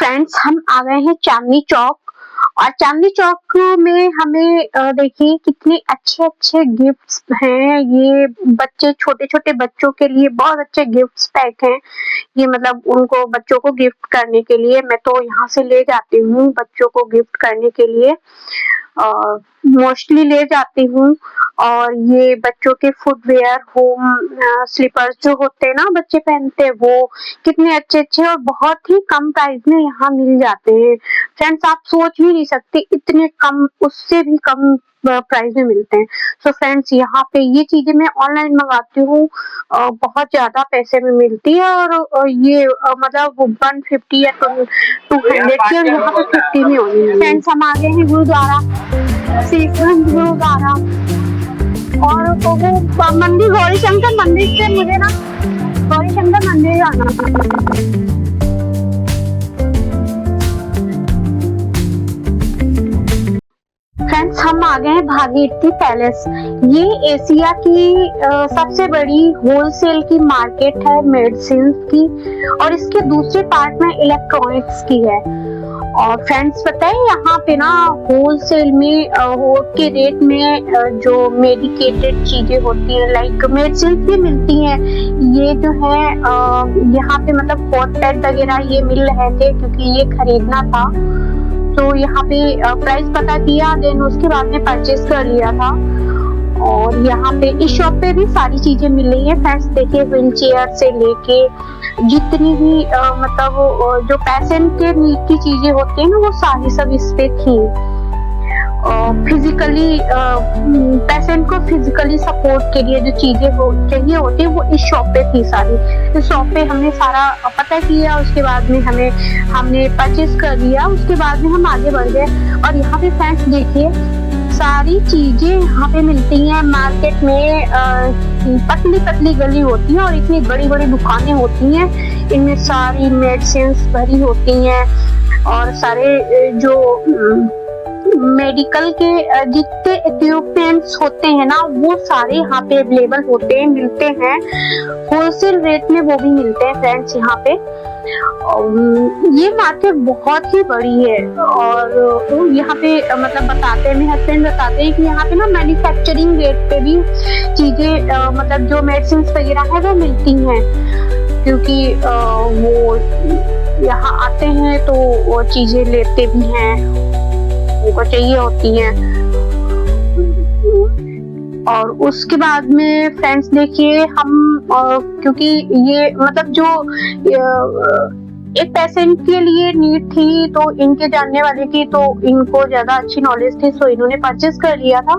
Friends हम आ गए हैं चांदनी चौक। और चांदनी चौक में हमें देखिए कितने अच्छे-अच्छे गिफ्ट्स हैं। ये बच्चे छोटे-छोटे बच्चों के लिए बहुत अच्छे गिफ्ट्स पैक हैं। ये मतलब उनको बच्चों को गिफ्ट करने के लिए मैं तो यहाँ से ले जाती हूँ बच्चों को गिफ्ट करने के लिए। मोस्टली ले जाती हूँ। और ये बच्चों के फुटवियर होम स्लीपर्स जो होते हैं ना बच्चे पहनते हैं, वो कितने अच्छे-अच्छे और बहुत ही कम प्राइस में यहाँ मिल जाते हैं। फ्रेंड्स आप सोच भी नहीं सकते इतने कम, उससे भी कम प्राइस में मिलते हैं। सो फ्रेंड्स यहाँ पे ये चीजें मैं ऑनलाइन मंगाती हूँ, बहुत ज्यादा पैसे में मिलती है। और ये मतलब 150 या 200 की, और यहाँ पे 50 में होनी है। फ्रेंड्स हम आ गए हैं गुरुद्वारा, शीशगंज गुरुद्वारा। और वो मंदिर गौरीशंकर मंदिर से मुझे ना गौरीशंकर मंदिर जाना। फ्रेंड्स हम आ गए हैं भागीरथी पैलेस। ये एशिया की सबसे बड़ी होलसेल की मार्केट है मेडिसिन की, और इसके दूसरे पार्ट में इलेक्ट्रॉनिक्स की है। और फ्रेंड्स पता है यहाँ पे ना होलसेल में के रेट में जो मेडिकेटेड चीजें होती हैं लाइक मेडिसिन भी मिलती हैं। ये जो है यहाँ पे मतलब हॉट पैड वगैरह ये मिल रहे थे क्योंकि ये खरीदना था, तो यहाँ पे प्राइस पता किया, देन उसके बाद में परचेज कर लिया था। और यहाँ पे इस शॉप पे भी सारी चीजें मिल रही है। फ्रेंड्स देखिए व्हील चेयर से लेके जितनी भी मतलब जो पेशेंट के नीड की चीजें होती है ना, वो सारी सब इस पे थी। फिजिकली पेशेंट को फिजिकली सपोर्ट के लिए जो चीजें चाहिए होती है वो इस शॉप पे थी सारी। इस शॉप पे हमने सारा पता किया, उसके बाद में हमने परचेज कर लिया। उसके बाद में हम आगे बढ़ गए। और यहाँ पे फ्रेंड्स देखिए सारी चीजें यहाँ पे मिलती हैं। मार्केट में पतली पतली गली होती है और इतनी बड़ी बड़ी दुकानें होती हैं, इनमें सारी मेडिसिन भरी होती हैं। और सारे जो मेडिकल के जितने इक्विपमेंट्स होते हैं ना, वो सारे यहाँ पे अवेलेबल होते हैं, मिलते हैं होलसेल रेट में, वो भी मिलते हैं फ्रेंड्स यहाँ पे। ये मार्केट बहुत ही बड़ी है। और यहाँ पे मतलब बताते हैं, मेरे हस्बैंड बताते हैं कि यहाँ पे ना मैन्युफैक्चरिंग रेट पे भी चीजें मतलब जो मेडिसिन वगैरह है वो मिलती हैं, क्योंकि वो यहाँ आते हैं तो वो चीजें लेते भी हैं, उनको चाहिए होती हैं। और उसके बाद में फ्रेंड्स देखिए हम क्योंकि ये मतलब जो एक पेशेंट के लिए नीड थी, तो इनके जानने वाले की, तो इनको ज्यादा अच्छी नॉलेज थी, सो इन्होंने परचेज कर लिया था।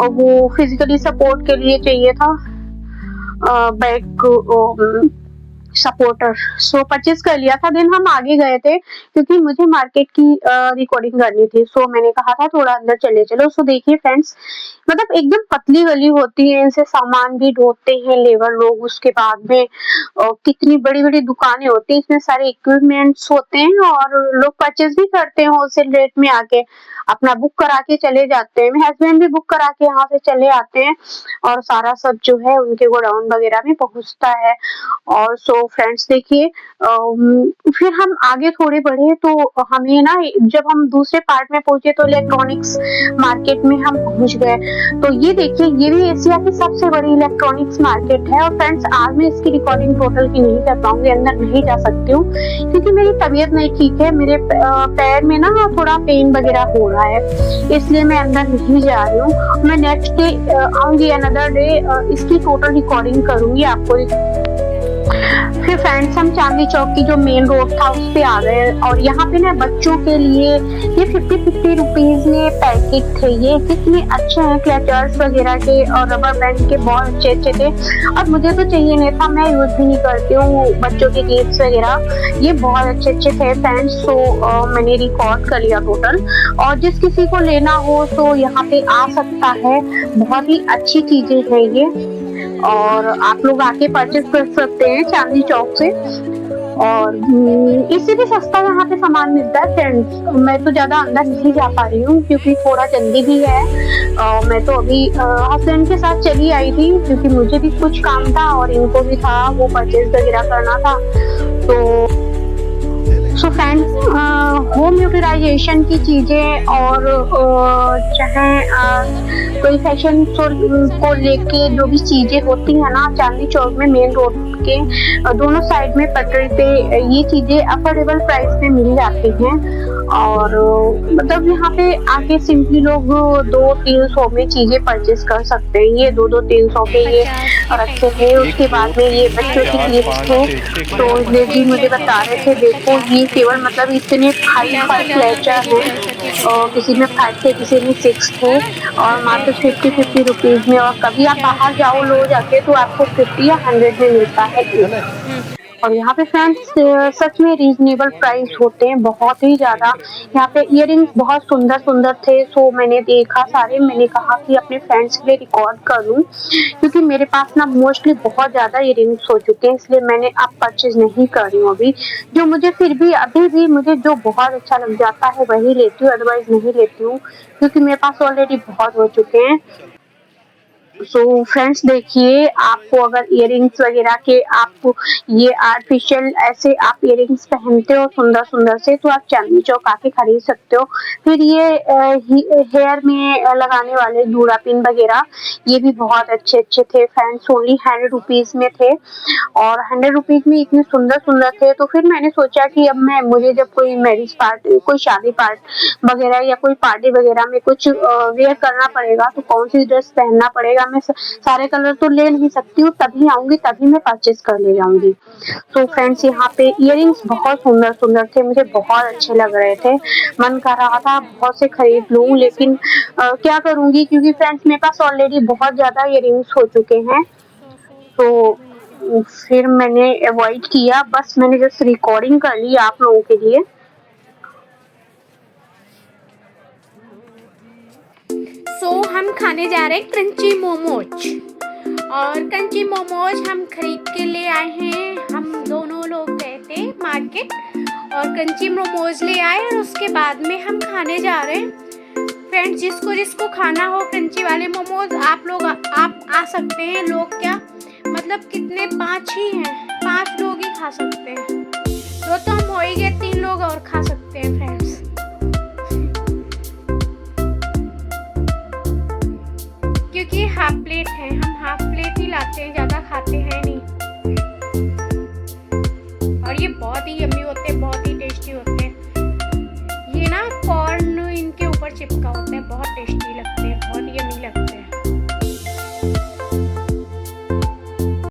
और वो फिजिकली सपोर्ट के लिए चाहिए था बैक सपोर्टर, सो परचेज कर लिया था। देन हम आगे गए थे क्योंकि मुझे मार्केट की रिकॉर्डिंग करनी थी, सो मैंने कहा था थोड़ा अंदर चले चलो। सो देखिए फ्रेंड्स मतलब एकदम पतली गली होती है, इनसे सामान भी ढोते हैं लेबर लोग। उसके बाद में कितनी बड़ी बड़ी दुकानें होती हैं, इसमें सारे इक्विपमेंट्स होते हैं और लोग परचेज भी करते हैं होलसेल रेट में, आके अपना बुक करा के चले जाते हैं। मेरे हस्बैंड भी बुक करा के यहाँ से चले आते हैं और सारा सब जो है उनके गोडाउन वगैरह में पहुंचता है। और सो फ्रेंड्स देखिए फिर हम आगे थोड़े बढ़े तो हमें ना, जब हम दूसरे पार्ट में पहुंचे तो इलेक्ट्रॉनिक्स मार्केट में हम पहुंच गए। तो ये देखिए ये भी एशिया की सबसे बड़ी इलेक्ट्रॉनिक्स मार्केट है। और फ्रेंड्स आज मैं इसकी रिकॉर्डिंग टोटल की नहीं कर पाऊंगी, अंदर नहीं जा सकती हूँ क्योंकि मेरी तबीयत नहीं ठीक है, मेरे पैर में ना थोड़ा पेन वगैरह हो रहा है, इसलिए मैं अंदर नहीं जा रही हूँ। मैं नेक्स्ट डे आऊंगी, अनदर डे इसकी टोटल रिकॉर्डिंग करूंगी आपको। फिर फ्रेंड्स हम चांदनी चौक की जो मेन रोड था उस पे आ गए। और यहाँ पे ना बच्चों के लिए ये 50 रुपीज में पैकेट थे, ये कितने अच्छे हैं, क्लचर्स वगैरह के और रबर बैंड के बहुत अच्छे थे। और मुझे तो चाहिए नहीं था, मैं यूज भी नहीं करती हूँ बच्चों के गिफ्ट वगैरह, ये बहुत अच्छे थे फ्रेंड्स। सो मैंने रिकॉर्ड कर लिया टोटल। और जिस किसी को लेना हो तो यहाँ पे आ सकता है, बहुत ही अच्छी चीजें हैं ये, और आप लोग आके परचेज कर सकते हैं चांदनी चौक से। और इससे भी सस्ता यहाँ पे सामान मिलता है फ्रेंड्स। मैं तो ज्यादा अंदर नहीं जा पा रही हूँ क्योंकि थोड़ा जल्दी भी है। मैं तो अभी हस्बैंड के साथ चली आई थी क्योंकि मुझे भी कुछ काम था और इनको भी था, वो परचेज वगैरह करना था। तो सो फ्रेंड्स, होम यूटिलाइजेशन की चीज़ें और चाहे कोई फैशन शो को लेके जो भी चीज़ें होती हैं ना, चांदनी चौक में मेन रोड के दोनों साइड में पटरी पे ये चीज़ें अफोर्डेबल प्राइस में मिल जाती हैं। और मतलब यहाँ पे आके सिंपली लोग 200-300 में चीज़ें परचेज कर सकते हैं। ये 2-300 के ये रखे हैं। उसके बाद में ये बच्चों की क्लिप्स थे, तो ये भी मुझे बता रहे थे, देखो ये केवल मतलब इतने 5 लेटर हैं और किसी में 5 थे, किसी में 6 थे और मात्र 50-50 रुपीज़ में। और कभी आप बाहर जाओ लो जाके तो आपको 50 या 100 में मिलता है। और यहाँ पे फ्रेंड्स सच में रीजनेबल प्राइस होते हैं, बहुत ही ज़्यादा। यहाँ पे इयररिंग्स बहुत सुंदर सुंदर थे, सो मैंने देखा सारे, मैंने कहा कि अपने फ्रेंड्स के लिए रिकॉर्ड कर लूँ, क्योंकि मेरे पास ना मोस्टली बहुत ज़्यादा इयररिंग्स हो चुके हैं, इसलिए मैंने अब परचेज नहीं कर रही हूँ अभी। जो मुझे फिर भी अभी भी मुझे जो बहुत अच्छा लग जाता है वही लेती हूँ, अदरवाइज नहीं लेती हूँ, क्योंकि मेरे पास ऑलरेडी बहुत हो चुके हैं। सो फ्रेंड्स देखिए, आपको अगर इयररिंग्स वगैरह के आपको ये आर्टिफिशियल ऐसे आप इयररिंग्स पहनते हो सुंदर सुंदर से, तो आप चांदनी चौक आके खरीद सकते हो। फिर ये हेयर में लगाने वाले जूड़ा पिन वगैरह, ये भी बहुत अच्छे अच्छे थे फ्रेंड्स, ओनली 100 रुपीज़ में थे और 100 रुपीज़ में इतने सुंदर सुंदर थे। तो फिर मैंने सोचा कि अब मुझे जब कोई मैरिज पार्टी, कोई शादी पार्टी वगैरह या कोई पार्टी वगैरह में कुछ वेयर करना पड़ेगा, तो कौन सी ड्रेस पहनना पड़ेगा, मैं सारे कलर तो ले नहीं सकती हूँ, तभी आऊंगी तभी मैं परचेज कर ले जाऊंगी। तो फ्रेंड्स यहाँ पे इयररिंग्स बहुत सुंदर सुंदर थे, मुझे बहुत अच्छे लग रहे थे, मन कर रहा था बहुत से खरीद लूं, लेकिन क्या करूंगी, क्योंकि फ्रेंड्स मेरे पास ऑलरेडी बहुत ज्यादा इयररिंग्स हो चुके हैं। तो फिर मैंने अवॉइड किया, बस मैंने जस्ट रिकॉर्डिंग कर ली आप लोगों के लिए। हम खाने जा रहे हैं क्रंची मोमोज, और क्रंची मोमोज हम खरीद के ले आए हैं। हम दोनों लोग गए थे मार्केट और क्रंची मोमोज ले आए, और उसके बाद में हम खाने जा रहे हैं। फ्रेंड्स, जिसको जिसको खाना हो क्रंची वाले मोमोज, आप आ सकते हैं। लोग क्या मतलब कितने, 5 ही हैं, 5 लोग ही खा सकते हैं। तो हम हो ही गए, 3 लोग और खा सकते हैं फ्रेंड्स। क्योंकि हाफ प्लेट है, हम हाफ प्लेट ही लाते हैं, ज़्यादा खाते हैं नहीं।